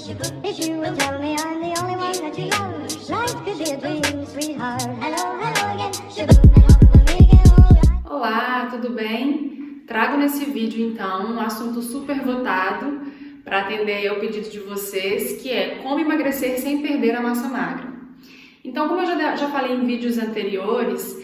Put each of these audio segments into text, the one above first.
If you would tell me I'm the only one that you love, life could be a dream, sweetheart. Hello, hello again. Olá, tudo bem? Trago nesse vídeo então um assunto super votado para atender ao pedido de vocês, que é como emagrecer sem perder a massa magra. Então, como eu já falei em vídeos anteriores,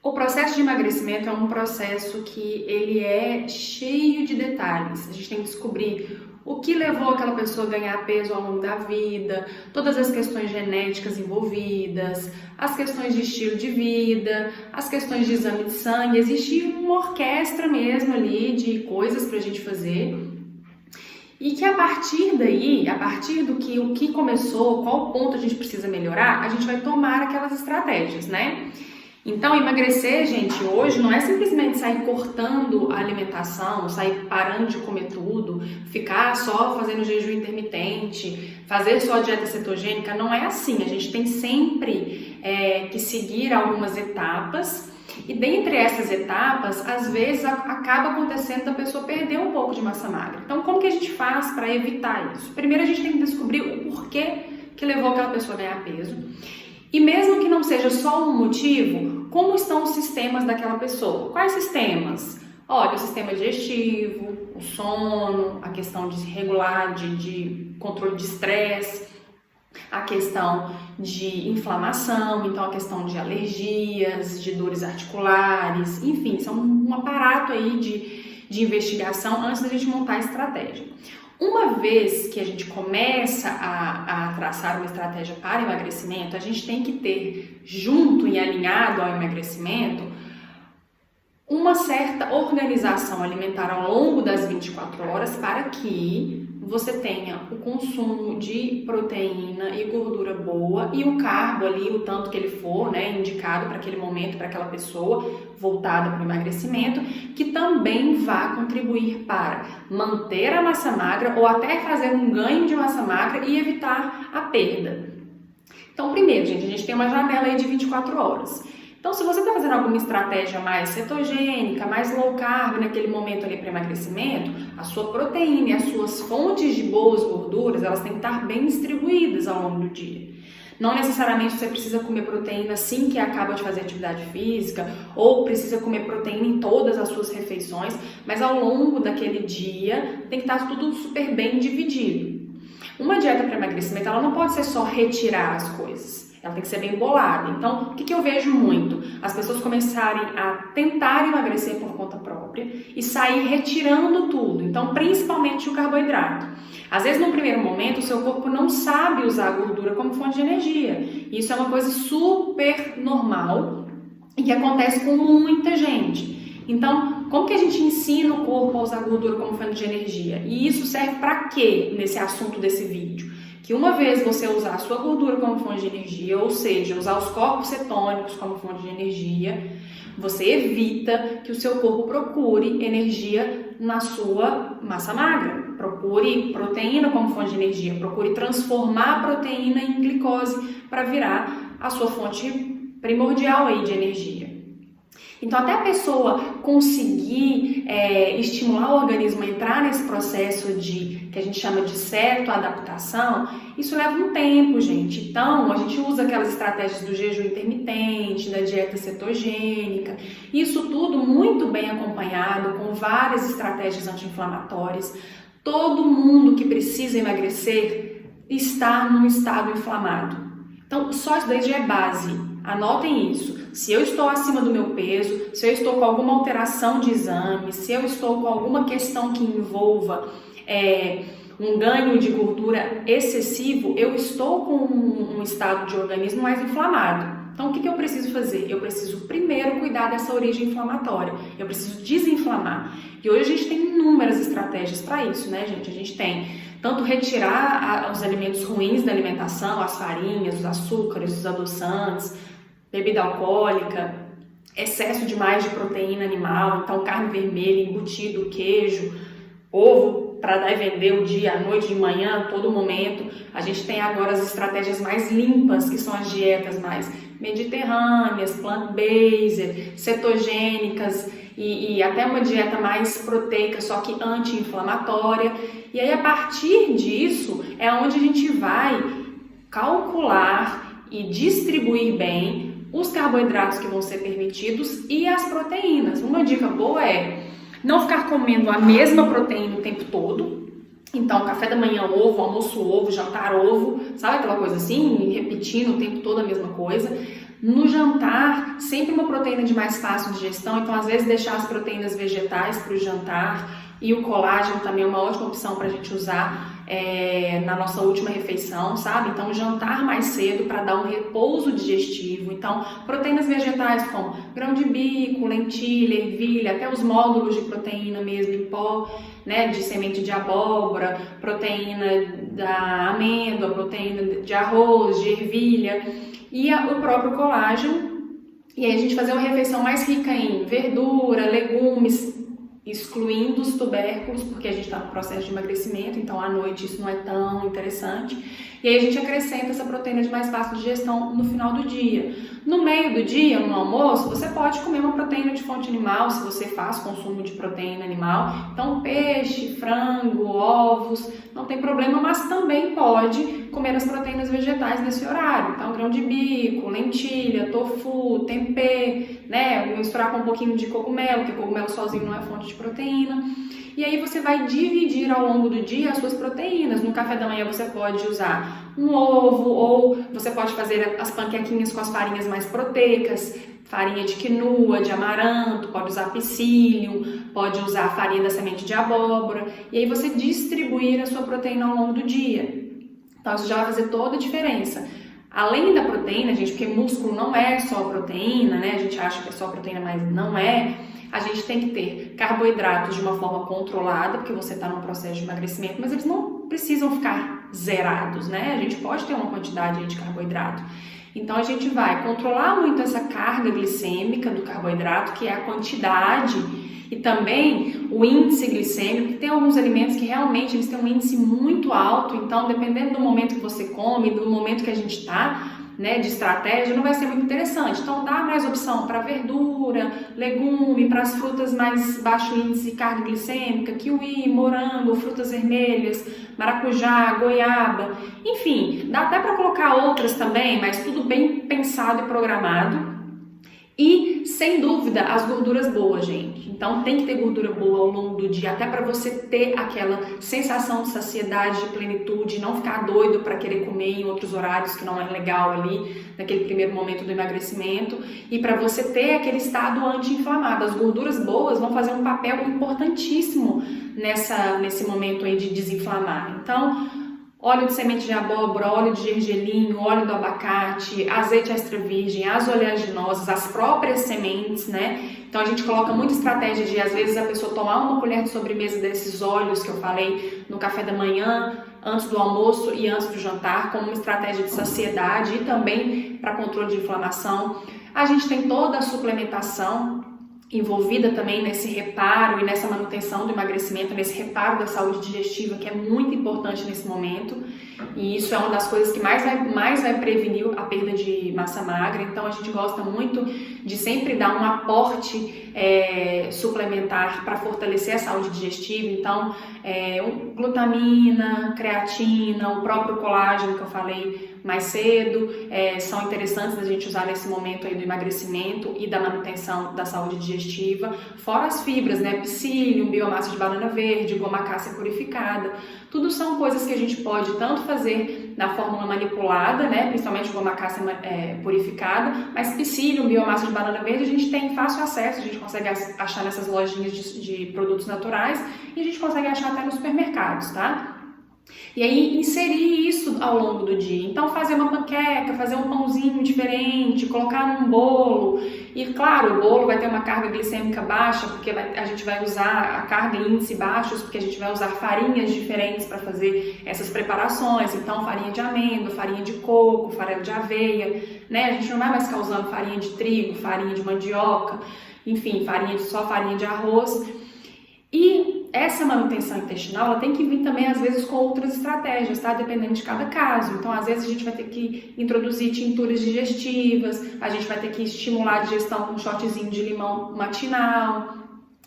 o processo de emagrecimento é um processo que ele é cheio de detalhes. A gente tem que descobrir o que levou aquela pessoa a ganhar peso ao longo da vida, todas as questões genéticas envolvidas, as questões de estilo de vida, as questões de exame de sangue. Existe uma orquestra mesmo ali de coisas para a gente fazer. E que a partir daí, a partir do que o que começou, qual ponto a gente precisa melhorar, a gente vai tomar aquelas estratégias, né? Então, emagrecer, gente, hoje não é simplesmente sair cortando a alimentação, sair parando de comer tudo, ficar só fazendo jejum intermitente, fazer só dieta cetogênica. Não é assim. A gente tem sempre que seguir algumas etapas. E dentre essas etapas, às vezes acaba acontecendo da pessoa perder um pouco de massa magra. Então, como que a gente faz para evitar isso? Primeiro, a gente tem que descobrir o porquê que levou aquela pessoa a ganhar peso. E mesmo que não seja só um motivo, como estão os sistemas daquela pessoa? Quais sistemas? Olha, o sistema digestivo, o sono, a questão de regular, de controle de estresse, a questão de inflamação, então a questão de alergias, de dores articulares, enfim, são um aparato aí de investigação antes da gente montar a estratégia. Uma vez que a gente começa a traçar uma estratégia para emagrecimento, a gente tem que ter junto e alinhado ao emagrecimento uma certa organização alimentar ao longo das 24 horas para que você tenha o consumo de proteína e gordura boa e o carbo ali, o tanto que ele for, né, indicado para aquele momento, para aquela pessoa voltada para o emagrecimento, que também vá contribuir para manter a massa magra ou até fazer um ganho de massa magra e evitar a perda. Então, primeiro, gente, a gente tem uma janela aí de 24 horas. Então, se você está fazendo alguma estratégia mais cetogênica, mais low carb naquele momento ali para emagrecimento, a sua proteína e as suas fontes de boas gorduras, elas têm que estar bem distribuídas ao longo do dia. Não necessariamente você precisa comer proteína assim que acaba de fazer atividade física, ou precisa comer proteína em todas as suas refeições, mas ao longo daquele dia tem que estar tudo super bem dividido. Uma dieta para emagrecimento, ela não pode ser só retirar as coisas. Ela tem que ser bem bolada. Então, o que eu vejo muito? As pessoas começarem a tentar emagrecer por conta própria e sair retirando tudo. Então, principalmente o carboidrato. Às vezes, no primeiro momento, o seu corpo não sabe usar a gordura como fonte de energia. E isso é uma coisa super normal e que acontece com muita gente. Então, como que a gente ensina o corpo a usar a gordura como fonte de energia? E isso serve para quê nesse assunto desse vídeo? Que uma vez você usar a sua gordura como fonte de energia, ou seja, usar os corpos cetônicos como fonte de energia, você evita que o seu corpo procure energia na sua massa magra. Procure proteína como fonte de energia, procure transformar a proteína em glicose para virar a sua fonte primordial aí de energia. Então, até a pessoa conseguir estimular o organismo a entrar nesse processo que a gente chama de cetoadaptação, isso leva um tempo, gente. Então, a gente usa aquelas estratégias do jejum intermitente, da dieta cetogênica, isso tudo muito bem acompanhado, com várias estratégias anti-inflamatórias. Todo mundo que precisa emagrecer está num estado inflamado. Então, só isso daí já é base. Anotem isso. Se eu estou acima do meu peso, se eu estou com alguma alteração de exame, se eu estou com alguma questão que envolva um ganho de gordura excessivo, eu estou com um estado de organismo mais inflamado. Então, o que eu preciso fazer? Eu preciso primeiro cuidar dessa origem inflamatória. Eu preciso desinflamar. E hoje a gente tem inúmeras estratégias para isso, né, gente? A gente tem tanto retirar os alimentos ruins da alimentação, as farinhas, os açúcares, os adoçantes, bebida alcoólica, excesso demais de proteína animal, então carne vermelha, embutido, queijo, ovo para dar e vender o dia, à noite, de manhã, todo momento. A gente tem agora as estratégias mais limpas, que são as dietas mais mediterrâneas, plant-based, cetogênicas e até uma dieta mais proteica, só que anti-inflamatória. E aí, a partir disso, é onde a gente vai calcular e distribuir bem os carboidratos que vão ser permitidos e as proteínas. Uma dica boa é não ficar comendo a mesma proteína o tempo todo. Então, café da manhã ovo, almoço ovo, jantar ovo, sabe aquela coisa assim, repetindo o tempo todo a mesma coisa. No jantar, sempre uma proteína de mais fácil digestão, então às vezes deixar as proteínas vegetais para o jantar, e o colágeno também é uma ótima opção para a gente usar na nossa última refeição, sabe? Então, jantar mais cedo para dar um repouso digestivo. Então, proteínas vegetais como grão de bico, lentilha, ervilha, até os módulos de proteína mesmo em pó, né? De semente de abóbora, proteína da amêndoa, proteína de arroz, de ervilha e o próprio colágeno. E aí a gente fazer uma refeição mais rica em verdura, legumes, excluindo os tubérculos, porque a gente está no processo de emagrecimento, então à noite isso não é tão interessante. E aí a gente acrescenta essa proteína de mais fácil digestão no final do dia. No meio do dia, no almoço, você pode comer uma proteína de fonte animal, se você faz consumo de proteína animal. Então, peixe, frango, ovos, não tem problema, mas também pode comer as proteínas vegetais nesse horário. Então, grão de bico, lentilha, tofu, tempê, né? Misturar com um pouquinho de cogumelo, porque cogumelo sozinho não é fonte de proteína. E aí você vai dividir ao longo do dia as suas proteínas. No café da manhã você pode usar um ovo, ou você pode fazer as panquequinhas com as farinhas mais proteicas, farinha de quinoa, de amaranto, pode usar psyllium, pode usar a farinha da semente de abóbora, e aí você distribuir a sua proteína ao longo do dia. Então isso já vai fazer toda a diferença. Além da proteína, gente, porque músculo não é só proteína, né? A gente acha que é só proteína, mas não é. A gente tem que ter carboidratos de uma forma controlada, porque você está num processo de emagrecimento, mas eles não precisam ficar zerados, né? A gente pode ter uma quantidade de carboidrato. Então, a gente vai controlar muito essa carga glicêmica do carboidrato, que é a quantidade, e também o índice glicêmico, que tem alguns alimentos que realmente eles têm um índice muito alto, então, dependendo do momento que você come, do momento que a gente está, né, de estratégia, não vai ser muito interessante. Então, dá mais opção para verdura, legume, para as frutas mais baixo índice de carga glicêmica, kiwi, morango, frutas vermelhas, maracujá, goiaba, enfim, dá até para colocar outras também, mas tudo bem pensado e programado. E, sem dúvida, as gorduras boas, gente. Então, tem que ter gordura boa ao longo do dia, até para você ter aquela sensação de saciedade, de plenitude, não ficar doido para querer comer em outros horários que não é legal ali, naquele primeiro momento do emagrecimento, e para você ter aquele estado anti-inflamado. As gorduras boas vão fazer um papel importantíssimo nesse momento aí de desinflamar. Então, óleo de semente de abóbora, óleo de gergelim, óleo do abacate, azeite extra virgem, as oleaginosas, as próprias sementes, né? Então a gente coloca muita estratégia de, às vezes, a pessoa tomar uma colher de sobremesa desses óleos que eu falei no café da manhã, antes do almoço e antes do jantar, como uma estratégia de saciedade e também para controle de inflamação. A gente tem toda a suplementação envolvida também nesse reparo e nessa manutenção do emagrecimento, nesse reparo da saúde digestiva, que é muito importante nesse momento, e isso é uma das coisas que mais vai prevenir a perda de massa magra. Então a gente gosta muito de sempre dar um aporte suplementar para fortalecer a saúde digestiva. Então glutamina, creatina, o próprio colágeno que eu falei mais cedo, são interessantes a gente usar nesse momento aí do emagrecimento e da manutenção da saúde digestiva, fora as fibras, né, psyllium, biomassa de banana verde, goma cássia purificada, tudo são coisas que a gente pode tanto fazer na fórmula manipulada, né, principalmente goma cássia purificada, mas psyllium, biomassa de banana verde, a gente tem fácil acesso, a gente consegue achar nessas lojinhas de produtos naturais e a gente consegue achar até nos supermercados, tá? E aí inserir isso ao longo do dia. Então fazer uma panqueca, fazer um pãozinho diferente, colocar num bolo. E claro, o bolo vai ter uma carga glicêmica baixa, porque a gente vai usar a carga e índice baixos, porque a gente vai usar farinhas diferentes para fazer essas preparações. Então farinha de amêndoa, farinha de coco, farinha de aveia, né? A gente não vai mais ficar usando farinha de trigo, farinha de mandioca, enfim, só farinha de arroz. E essa manutenção intestinal, ela tem que vir também, às vezes, com outras estratégias, tá? Dependendo de cada caso. Então, às vezes, a gente vai ter que introduzir tinturas digestivas, a gente vai ter que estimular a digestão com um shotzinho de limão matinal.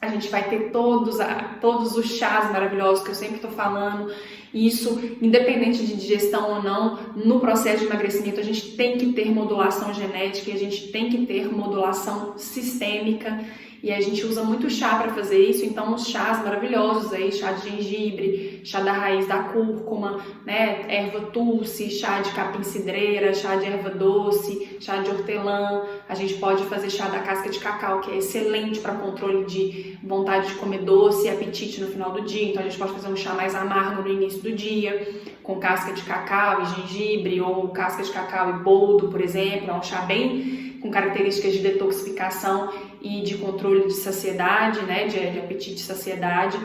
A gente vai ter todos os chás maravilhosos que eu sempre estou falando. Isso, independente de digestão ou não, no processo de emagrecimento a gente tem que ter modulação genética e a gente tem que ter modulação sistêmica. E a gente usa muito chá para fazer isso, então os chás maravilhosos aí, chá de gengibre, chá da raiz da cúrcuma, né, erva tulsi, chá de capim-cidreira, chá de erva doce, chá de hortelã. A gente pode fazer chá da casca de cacau, que é excelente para controle de vontade de comer doce e apetite no final do dia. Então a gente pode fazer um chá mais amargo no início do dia, com casca de cacau e gengibre, ou casca de cacau e boldo, por exemplo. É um chá bem com características de detoxificação e de controle de saciedade, né, de apetite e saciedade.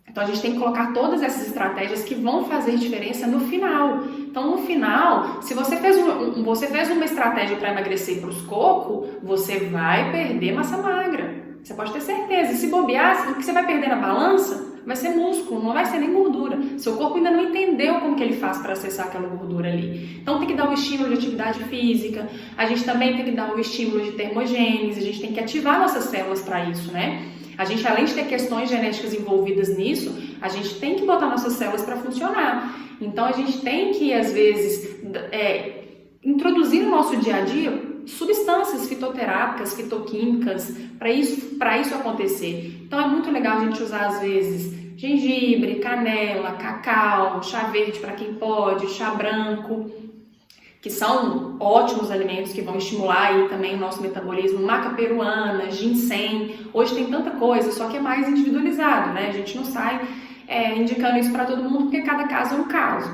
Então a gente tem que colocar todas essas estratégias que vão fazer diferença no final. Então no final, se você fez uma estratégia para emagrecer para os cocos, você vai perder massa magra. Você pode ter certeza. Se bobear, o que você vai perder na balança vai ser músculo, não vai ser nem gordura. Seu corpo ainda não entendeu como que ele faz para acessar aquela gordura ali. Então tem que dar o estímulo de atividade física, a gente também tem que dar o estímulo de termogênese, a gente tem que ativar nossas células para isso, né? A gente, além de ter questões genéticas envolvidas nisso, a gente tem que botar nossas células para funcionar. Então a gente tem que, às vezes, introduzir no nosso dia a dia substâncias fitoterápicas, fitoquímicas, para isso acontecer. Então é muito legal a gente usar às vezes gengibre, canela, cacau, chá verde para quem pode, chá branco, que são ótimos alimentos que vão estimular aí também o nosso metabolismo, maca peruana, ginseng. Hoje tem tanta coisa, só que é mais individualizado, né? A gente não sai indicando isso para todo mundo porque cada caso é um caso.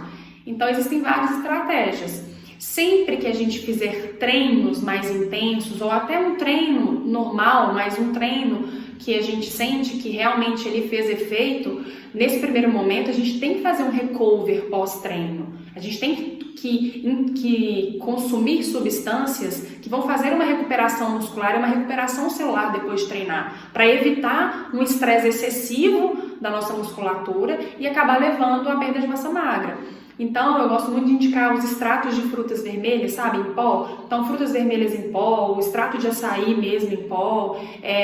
Então existem várias estratégias. Sempre que a gente fizer treinos mais intensos, ou até um treino normal, mas um treino que a gente sente que realmente ele fez efeito, nesse primeiro momento a gente tem que fazer um recover pós-treino. A gente tem que consumir substâncias que vão fazer uma recuperação muscular e uma recuperação celular depois de treinar, para evitar um estresse excessivo da nossa musculatura e acabar levando a perda de massa magra. Então, eu gosto muito de indicar os extratos de frutas vermelhas, sabe, em pó. Então, frutas vermelhas em pó, o extrato de açaí mesmo em pó,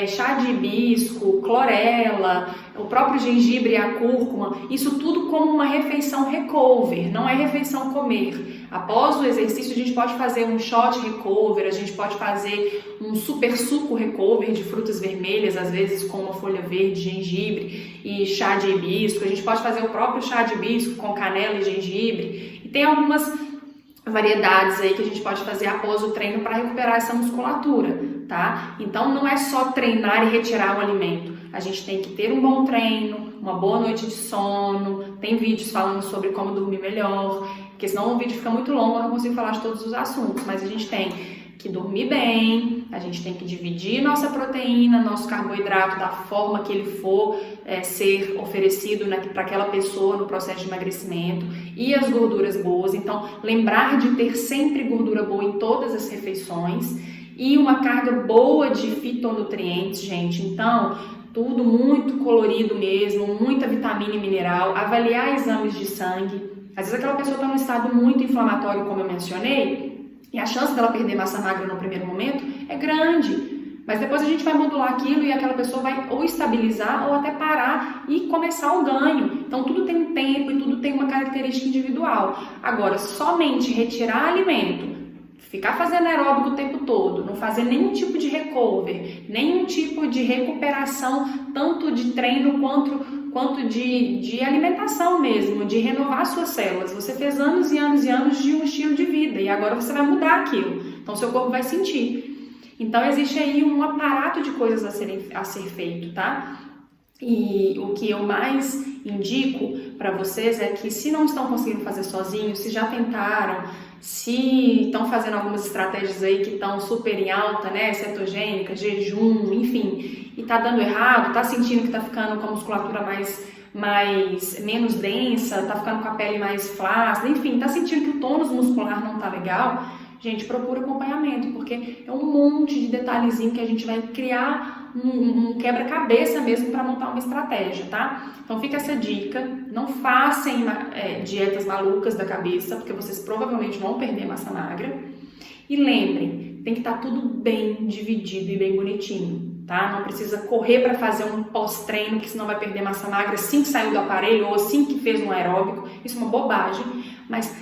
chá de hibisco, clorela, o próprio gengibre e a cúrcuma. Isso tudo como uma refeição recover, não é refeição comer. Após o exercício, a gente pode fazer um shot recover, a gente pode fazer um super suco recover de frutas vermelhas, às vezes com uma folha verde, gengibre e chá de hibisco. A gente pode fazer o próprio chá de hibisco com canela e gengibre. E tem algumas variedades aí que a gente pode fazer após o treino para recuperar essa musculatura, tá? Então não é só treinar e retirar o alimento. A gente tem que ter um bom treino, uma boa noite de sono. Tem vídeos falando sobre como dormir melhor, porque senão o vídeo fica muito longo, eu não consigo falar de todos os assuntos, mas a gente tem que dormir bem, a gente tem que dividir nossa proteína, nosso carboidrato da forma que ele for ser oferecido para aquela pessoa no processo de emagrecimento, e as gorduras boas. Então, lembrar de ter sempre gordura boa em todas as refeições e uma carga boa de fitonutrientes, gente. Então, tudo muito colorido mesmo, muita vitamina e mineral, avaliar exames de sangue. Às vezes aquela pessoa está num estado muito inflamatório, como eu mencionei, e a chance dela perder massa magra no primeiro momento é grande. Mas depois a gente vai modular aquilo e aquela pessoa vai ou estabilizar ou até parar e começar o ganho. Então tudo tem um tempo e tudo tem uma característica individual. Agora, somente retirar alimento, ficar fazendo aeróbico o tempo todo, não fazer nenhum tipo de recover, nenhum tipo de recuperação, tanto de treino quanto de alimentação mesmo, de renovar suas células. Você fez anos e anos e anos de um estilo de vida e agora você vai mudar aquilo. Então seu corpo vai sentir. Então existe aí um aparato de coisas a ser feito, tá? E o que eu mais indico para vocês é que, se não estão conseguindo fazer sozinhos, se já tentaram, se estão fazendo algumas estratégias aí que estão super em alta, né, cetogênica, jejum, enfim, e tá dando errado, tá sentindo que tá ficando com a musculatura menos densa, tá ficando com a pele mais flácida, enfim, tá sentindo que o tônus muscular não tá legal, gente, procura acompanhamento, porque é um monte de detalhezinho que a gente vai criar um quebra-cabeça mesmo para montar uma estratégia, tá? Então fica essa dica, não façam dietas malucas da cabeça, porque vocês provavelmente vão perder massa magra. E lembrem, tem que estar tudo bem dividido e bem bonitinho. tá? Não precisa correr para fazer um pós-treino, que senão vai perder massa magra assim que saiu do aparelho ou assim que fez um aeróbico. Isso é uma bobagem, mas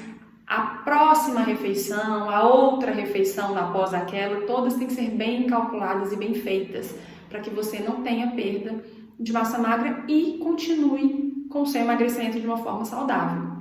a próxima refeição, a outra refeição após aquela, todas têm que ser bem calculadas e bem feitas, para que você não tenha perda de massa magra e continue com o seu emagrecimento de uma forma saudável.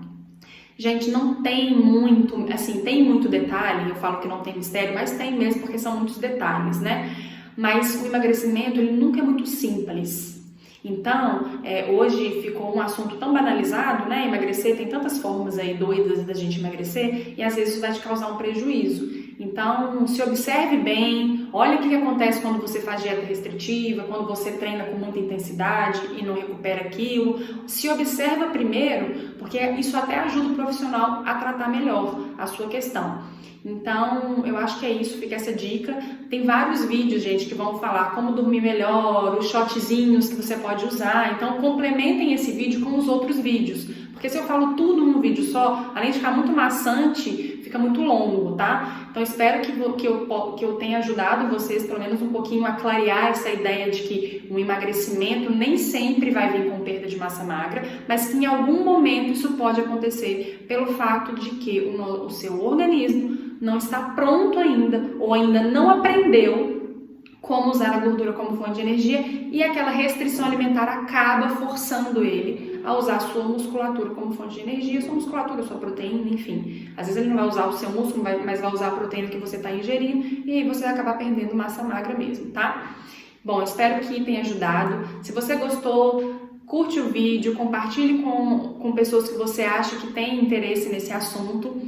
Gente, não tem muito, assim, tem muito detalhe, eu falo que não tem mistério, mas tem mesmo porque são muitos detalhes, né? Mas o emagrecimento, ele nunca é muito simples. Então, hoje ficou um assunto tão banalizado, né? Emagrecer, tem tantas formas aí doidas da gente emagrecer e às vezes isso vai te causar um prejuízo. Então, se observe bem, olha o que acontece quando você faz dieta restritiva, quando você treina com muita intensidade e não recupera aquilo. Se observa primeiro, porque isso até ajuda o profissional a tratar melhor a sua questão. Então, eu acho que é isso, fica essa dica. Tem vários vídeos, gente, que vão falar como dormir melhor, os shotzinhos que você pode usar. Então, complementem esse vídeo com os outros vídeos. Porque se eu falo tudo num vídeo só, além de ficar muito maçante, fica muito longo, tá? Então, espero que eu tenha ajudado vocês, pelo menos um pouquinho, a clarear essa ideia de que o emagrecimento nem sempre vai vir com perda de massa magra, mas que em algum momento isso pode acontecer pelo fato de que o seu organismo não está pronto ainda ou ainda não aprendeu como usar a gordura como fonte de energia e aquela restrição alimentar acaba forçando ele a usar a sua musculatura como fonte de energia, sua musculatura, sua proteína, enfim. Às vezes ele não vai usar o seu músculo, mas vai usar a proteína que você está ingerindo e aí você vai acabar perdendo massa magra mesmo, tá? Bom, eu espero que tenha ajudado. Se você gostou, curte o vídeo, compartilhe com pessoas que você acha que têm interesse nesse assunto.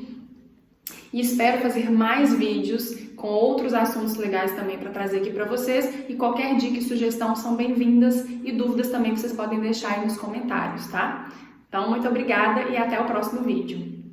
E espero fazer mais vídeos com outros assuntos legais também para trazer aqui para vocês. E qualquer dica e sugestão são bem-vindas e dúvidas também vocês podem deixar aí nos comentários, tá? Então, muito obrigada e até o próximo vídeo.